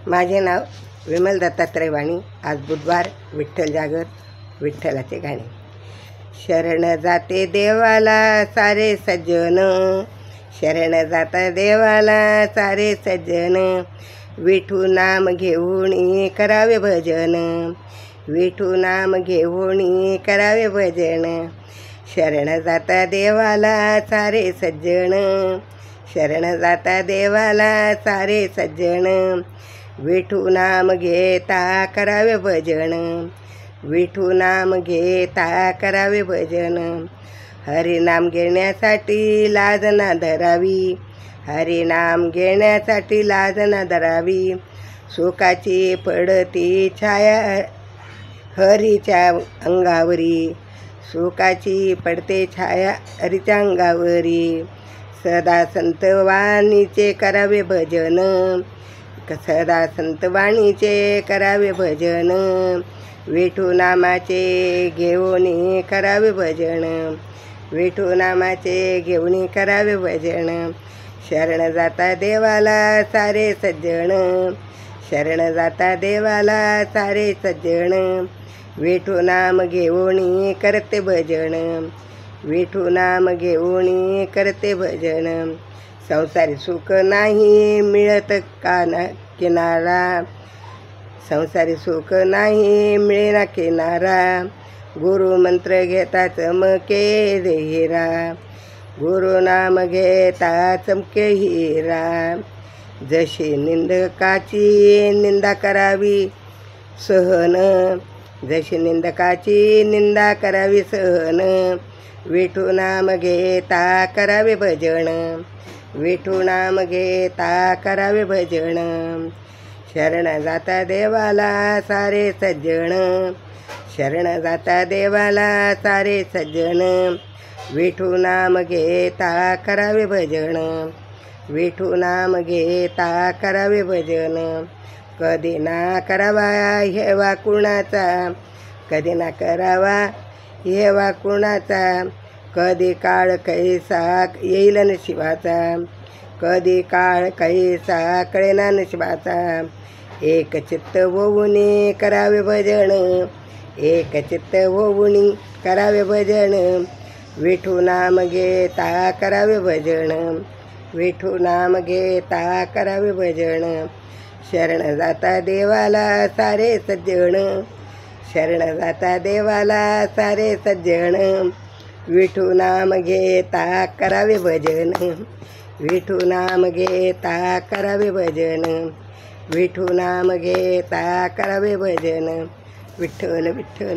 माझे नाव विमल दत्तात्रय वाणी। आज बुधवार, विठ्ठल जागर, विठ्ठलाचे गाणे। शरण जाते देवाला सारे सज्जन, शरण जाता देवाला सारे सज्जन, विठू नाम घेऊन करावे भजन, विठू नाम घेऊन करावे भजन। शरण जाता देवाला सारे सज्जन, शरण जाता देवाला सारे सज्जन, विठू नाम घेता करावे भजन, विठू नाम घेता करावे भजन। हरिनाम घेण्यासाठी लाज ना धरावी, हरिनाम घेण्यासाठी लाज ना धरावी, सुखाची पडती छाया हरीच्या अंगावरी, सुखाची पडते छाया हरीच्या अंगावरी। सदा संत वाणीचे करावे भजन, सदा संत वाणीचे करावे भजन, विठू नामाचे घेऊन करावे भजन, विठू नामाचे घेऊन करावे भजन। शरण जाता देवाला सारे सज्जन, शरण जाता देवाला सारे सज्जन, विठू नाम घेऊन करते भजन, विठू नाम घेऊन करते भजन। संसारी सुख नाही मिळत काना किनारा, संसारी सुख नाही मिळेना किनारा, गुरु मंत्र घेता चमके हिरा, गुरु नाम घेता चमके हिरा। जशी निंदकाची निंदा करावी सहन, जशी निंदकाची निंदा करावी सहन, विठू नाम घेता करावे भजन, विठू नाम घेता करावे भजन। शरण जाता देवाला सारे सज्जन, शरण जाता देवाला सारे सज्जन, विठू नाम घेता करावे भजन, विठू नाम घेता करावे भजन। कधी ना करावा हेवा कुणाचा, कधी ना करावा हेवा कुणाचा, कधी काळ कैसा येईल नशिबाचा, कधी काळ कैसा कळेना नशिबाचा। एक चित्त होऊन करावे भजन, एक चित्त होऊन करावे भजन, विठू नाम घेता करावे भजन, विठू नाम घेता करावे भजन। शरण जाता देवाला सारे सज्जन, शरण जाता देवाला सारे सज्जन, विठू नाम घेता करावे भजन, विठू नाम घेता करावे भजन, विठू नाम घेता करावे भजन। विठ्ठल विठ्ठल।